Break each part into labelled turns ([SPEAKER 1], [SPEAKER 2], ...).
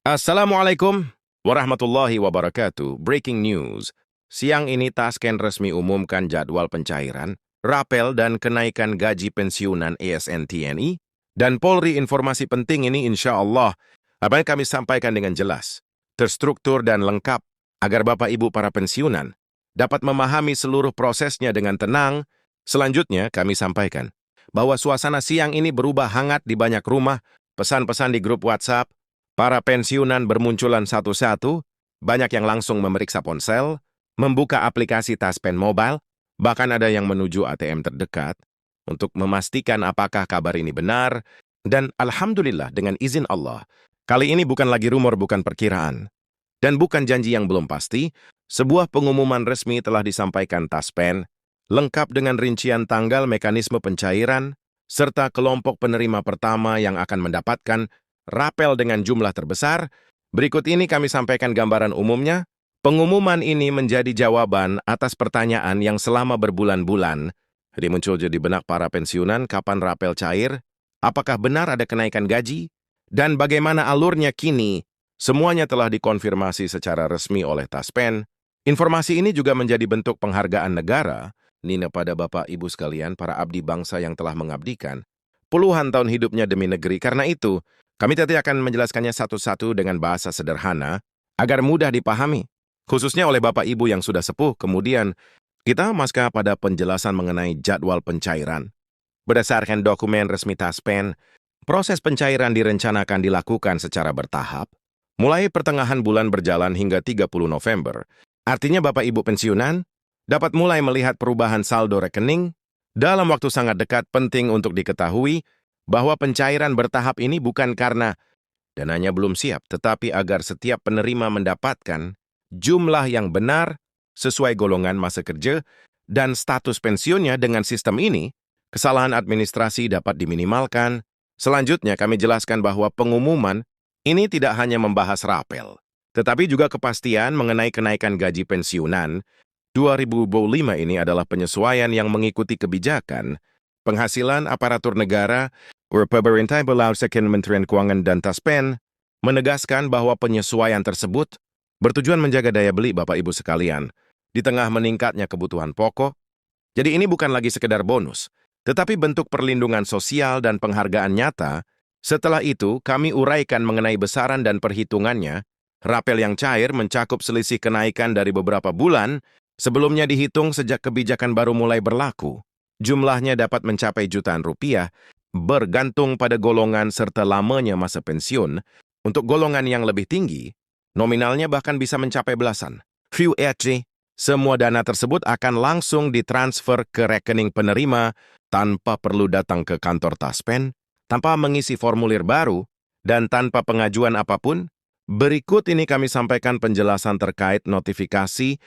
[SPEAKER 1] Assalamualaikum warahmatullahi wabarakatuh. Breaking news. Siang ini Tasken resmi umumkan jadwal pencairan, rapel dan kenaikan gaji pensiunan ASN TNI, dan Polri. Informasi penting ini insya Allah akan kami sampaikan dengan jelas, terstruktur dan lengkap, agar Bapak Ibu para pensiunan dapat memahami seluruh prosesnya dengan tenang. Selanjutnya kami sampaikan bahwa suasana siang ini berubah hangat di banyak rumah, pesan-pesan di grup WhatsApp, para pensiunan bermunculan satu-satu, banyak yang langsung memeriksa ponsel, membuka aplikasi Taspen Mobile, bahkan ada yang menuju ATM terdekat untuk memastikan apakah kabar ini benar, dan Alhamdulillah dengan izin Allah, kali ini bukan lagi rumor, bukan perkiraan, dan bukan janji yang belum pasti. Sebuah pengumuman resmi telah disampaikan Taspen, lengkap dengan rincian tanggal, mekanisme pencairan, serta kelompok penerima pertama yang akan mendapatkan rapel dengan jumlah terbesar. Berikut ini kami sampaikan gambaran umumnya. Pengumuman ini menjadi jawaban atas pertanyaan yang selama berbulan-bulan muncul di benak para pensiunan, kapan rapel cair, apakah benar ada kenaikan gaji, dan bagaimana alurnya kini. Semuanya telah dikonfirmasi secara resmi oleh Taspen. Informasi ini juga menjadi bentuk penghargaan negara pada Bapak Ibu sekalian, para abdi bangsa yang telah mengabdikan puluhan tahun hidupnya demi negeri. Karena itu, kami tadi akan menjelaskannya satu-satu dengan bahasa sederhana, agar mudah dipahami, khususnya oleh Bapak Ibu yang sudah sepuh. Kemudian, kita masuk pada penjelasan mengenai jadwal pencairan. Berdasarkan dokumen resmi Taspen, proses pencairan direncanakan dilakukan secara bertahap, mulai pertengahan bulan berjalan hingga 30 November. Artinya Bapak Ibu pensiunan dapat mulai melihat perubahan saldo rekening dalam waktu sangat dekat. Penting untuk diketahui bahwa pencairan bertahap ini bukan karena dananya belum siap, tetapi agar setiap penerima mendapatkan jumlah yang benar sesuai golongan masa kerja dan status pensiunnya. Dengan sistem ini, kesalahan administrasi dapat diminimalkan. Selanjutnya kami jelaskan bahwa pengumuman ini tidak hanya membahas rapel, tetapi juga kepastian mengenai kenaikan gaji pensiunan 2025. Ini adalah penyesuaian yang mengikuti kebijakan penghasilan aparatur negara. Pemerintah melalui Kementerian Keuangan dan Taspen menegaskan bahwa penyesuaian tersebut bertujuan menjaga daya beli Bapak Ibu sekalian di tengah meningkatnya kebutuhan pokok. Jadi ini bukan lagi sekedar bonus, tetapi bentuk perlindungan sosial dan penghargaan nyata. Setelah itu, kami uraikan mengenai besaran dan perhitungannya. Rapel yang cair mencakup selisih kenaikan dari beberapa bulan sebelumnya dihitung sejak kebijakan baru mulai berlaku. Jumlahnya dapat mencapai jutaan rupiah, bergantung pada golongan serta lamanya masa pensiun. Untuk golongan yang lebih tinggi, nominalnya bahkan bisa mencapai belasan ribu. Semua dana tersebut akan langsung ditransfer ke rekening penerima tanpa perlu datang ke kantor Taspen, tanpa mengisi formulir baru, dan tanpa pengajuan apapun. Berikut ini kami sampaikan penjelasan terkait notifikasi.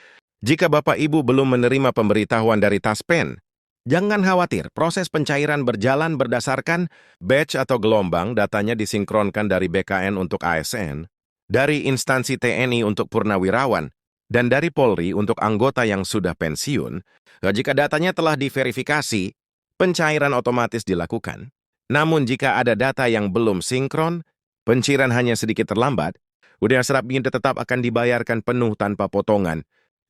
[SPEAKER 1] Jika Bapak Ibu belum menerima pemberitahuan dari Taspen, jangan khawatir, proses pencairan berjalan berdasarkan batch atau gelombang. Datanya disinkronkan dari BKN untuk ASN, dari instansi TNI untuk purnawirawan, dan dari Polri untuk anggota yang sudah pensiun. Jika datanya telah diverifikasi, pencairan otomatis dilakukan. Namun jika ada data yang belum sinkron, pencairan hanya sedikit terlambat, udah serap tetap akan dibayarkan penuh tanpa potongan.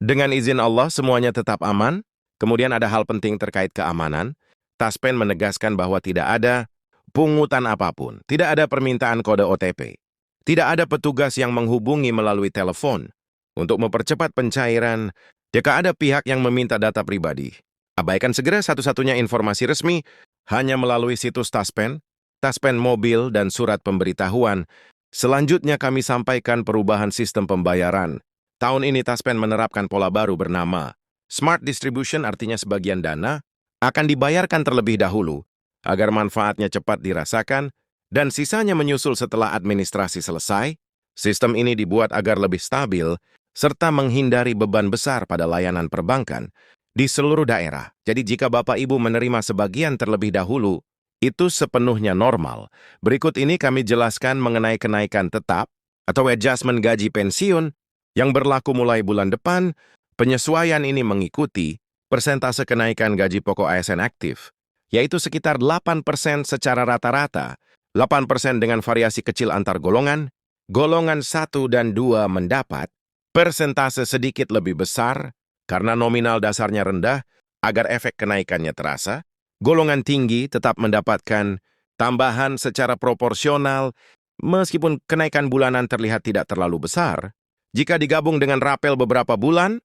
[SPEAKER 1] Dengan izin Allah, semuanya tetap aman. Kemudian ada hal penting terkait keamanan. Taspen menegaskan bahwa tidak ada pungutan apapun, tidak ada permintaan kode OTP, tidak ada petugas yang menghubungi melalui telepon untuk mempercepat pencairan. Jika ada pihak yang meminta data pribadi, abaikan segera. Satu-satunya informasi resmi hanya melalui situs Taspen, Taspen Mobil, dan surat pemberitahuan. Selanjutnya kami sampaikan perubahan sistem pembayaran. Tahun ini Taspen menerapkan pola baru bernama Smart Distribution. Artinya sebagian dana akan dibayarkan terlebih dahulu agar manfaatnya cepat dirasakan dan sisanya menyusul setelah administrasi selesai. Sistem ini dibuat agar lebih stabil serta menghindari beban besar pada layanan perbankan di seluruh daerah. Jadi jika Bapak Ibu menerima sebagian terlebih dahulu, itu sepenuhnya normal. Berikut ini kami jelaskan mengenai kenaikan tetap atau adjustment gaji pensiun yang berlaku mulai bulan depan. Penyesuaian ini mengikuti persentase kenaikan gaji pokok ASN aktif, yaitu sekitar 8% secara rata-rata, 8% dengan variasi kecil antar golongan. golongan 1 dan 2 mendapat persentase sedikit lebih besar karena nominal dasarnya rendah agar efek kenaikannya terasa. Golongan tinggi tetap mendapatkan tambahan secara proporsional meskipun kenaikan bulanan terlihat tidak terlalu besar. Jika digabung dengan rapel beberapa bulan,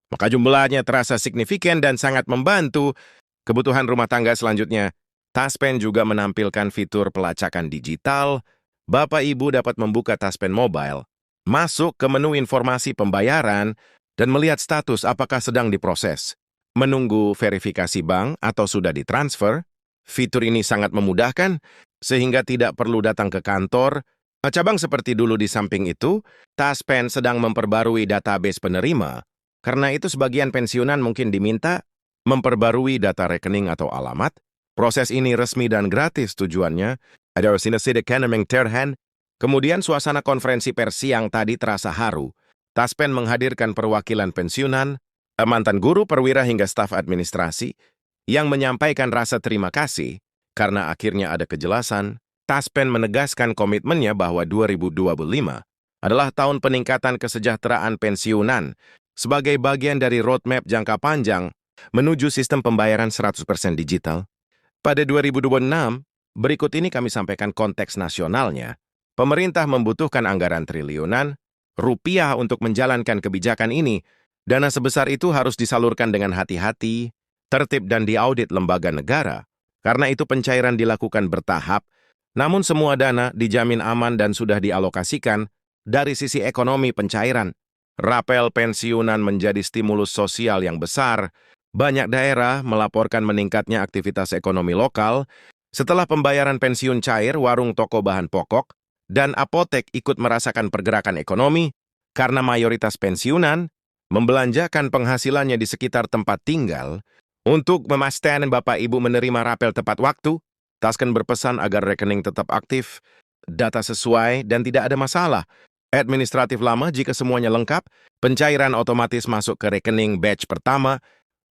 [SPEAKER 1] maka jumlahnya terasa signifikan dan sangat membantu kebutuhan rumah tangga selanjutnya. Taspen juga menampilkan fitur pelacakan digital. Bapak Ibu dapat membuka Taspen Mobile, masuk ke menu informasi pembayaran, dan melihat status apakah sedang diproses, menunggu verifikasi bank atau sudah ditransfer. Fitur ini sangat memudahkan, sehingga tidak perlu datang ke kantor. Cabang seperti dulu di samping itu, Taspen sedang memperbarui database penerima. Karena itu sebagian pensiunan mungkin diminta memperbarui data rekening atau alamat. Proses ini resmi dan gratis tujuannya. Ada sinasidik kenemeng terhan. Kemudian suasana konferensi pers yang tadi terasa haru. Taspen menghadirkan perwakilan pensiunan, mantan guru perwira hingga staf administrasi, yang menyampaikan rasa terima kasih karena akhirnya ada kejelasan. Taspen menegaskan komitmennya bahwa 2025 adalah tahun peningkatan kesejahteraan pensiunan sebagai bagian dari roadmap jangka panjang menuju sistem pembayaran 100% digital. Pada 2026, berikut ini kami sampaikan konteks nasionalnya. Pemerintah membutuhkan anggaran triliunan rupiah untuk menjalankan kebijakan ini. Dana sebesar itu harus disalurkan dengan hati-hati, tertib dan diaudit lembaga negara. Karena itu pencairan dilakukan bertahap, namun semua dana dijamin aman dan sudah dialokasikan. Dari sisi ekonomi pencairan, rapel pensiunan menjadi stimulus sosial yang besar. Banyak daerah melaporkan meningkatnya aktivitas ekonomi lokal. Setelah pembayaran pensiun cair, warung toko bahan pokok dan apotek ikut merasakan pergerakan ekonomi karena mayoritas pensiunan membelanjakan penghasilannya di sekitar tempat tinggal. Untuk memastikan Bapak Ibu menerima rapel tepat waktu, Taspen berpesan agar rekening tetap aktif, data sesuai, dan tidak ada masalah. Administratif lama jika semuanya lengkap, pencairan otomatis masuk ke rekening batch pertama,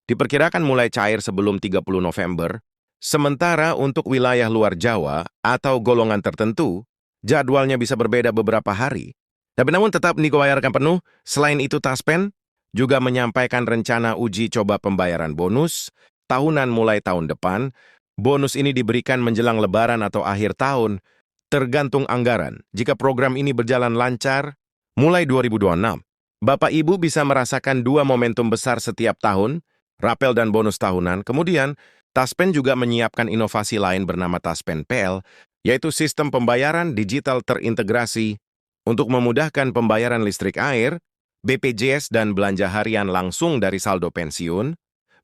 [SPEAKER 1] diperkirakan mulai cair sebelum 30 November. Sementara untuk wilayah luar Jawa atau golongan tertentu, jadwalnya bisa berbeda beberapa hari. Tapi namun tetap dibayarkan penuh. Selain itu, Taspen juga menyampaikan rencana uji coba pembayaran bonus tahunan mulai tahun depan. Bonus ini diberikan menjelang Lebaran atau akhir tahun, tergantung anggaran. Jika program ini berjalan lancar, mulai 2026, Bapak Ibu bisa merasakan dua momentum besar setiap tahun, rapel dan bonus tahunan. Kemudian, Taspen juga menyiapkan inovasi lain bernama Taspen PL, yaitu sistem pembayaran digital terintegrasi untuk memudahkan pembayaran listrik, air, BPJS, dan belanja harian langsung dari saldo pensiun.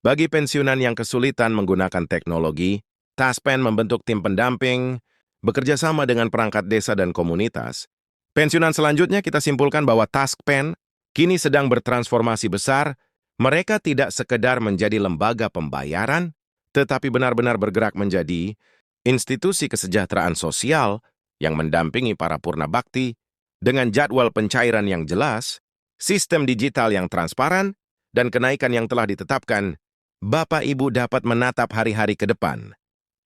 [SPEAKER 1] Bagi pensiunan yang kesulitan menggunakan teknologi, Taspen membentuk tim pendamping, bekerja sama dengan perangkat desa dan komunitas. Pensiunan selanjutnya kita simpulkan bahwa Taspen kini sedang bertransformasi besar. Mereka tidak sekedar menjadi lembaga pembayaran, tetapi benar-benar bergerak menjadi institusi kesejahteraan sosial yang mendampingi para purna bakti dengan jadwal pencairan yang jelas, sistem digital yang transparan, dan kenaikan yang telah ditetapkan. Bapak Ibu dapat menatap hari-hari ke depan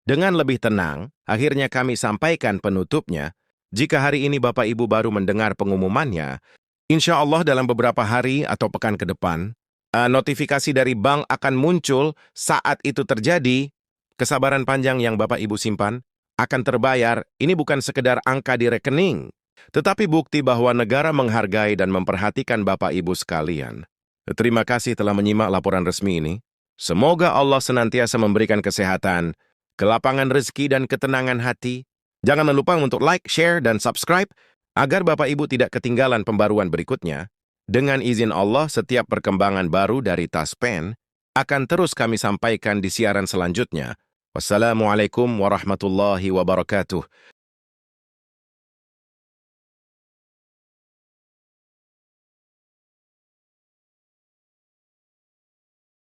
[SPEAKER 1] dengan lebih tenang. Akhirnya kami sampaikan penutupnya. Jika hari ini Bapak Ibu baru mendengar pengumumannya, insya Allah dalam beberapa hari atau pekan ke depan, notifikasi dari bank akan muncul. Saat itu terjadi, kesabaran panjang yang Bapak Ibu simpan akan terbayar. Ini bukan sekedar angka di rekening, tetapi bukti bahwa negara menghargai dan memperhatikan Bapak Ibu sekalian. Terima kasih telah menyimak laporan resmi ini. Semoga Allah senantiasa memberikan kesehatan, kelapangan rezeki, dan ketenangan hati. Jangan lupa untuk like, share, dan subscribe agar Bapak Ibu tidak ketinggalan pembaruan berikutnya. Dengan izin Allah, setiap perkembangan baru dari Taspen akan terus kami sampaikan di siaran selanjutnya. Wassalamualaikum warahmatullahi wabarakatuh.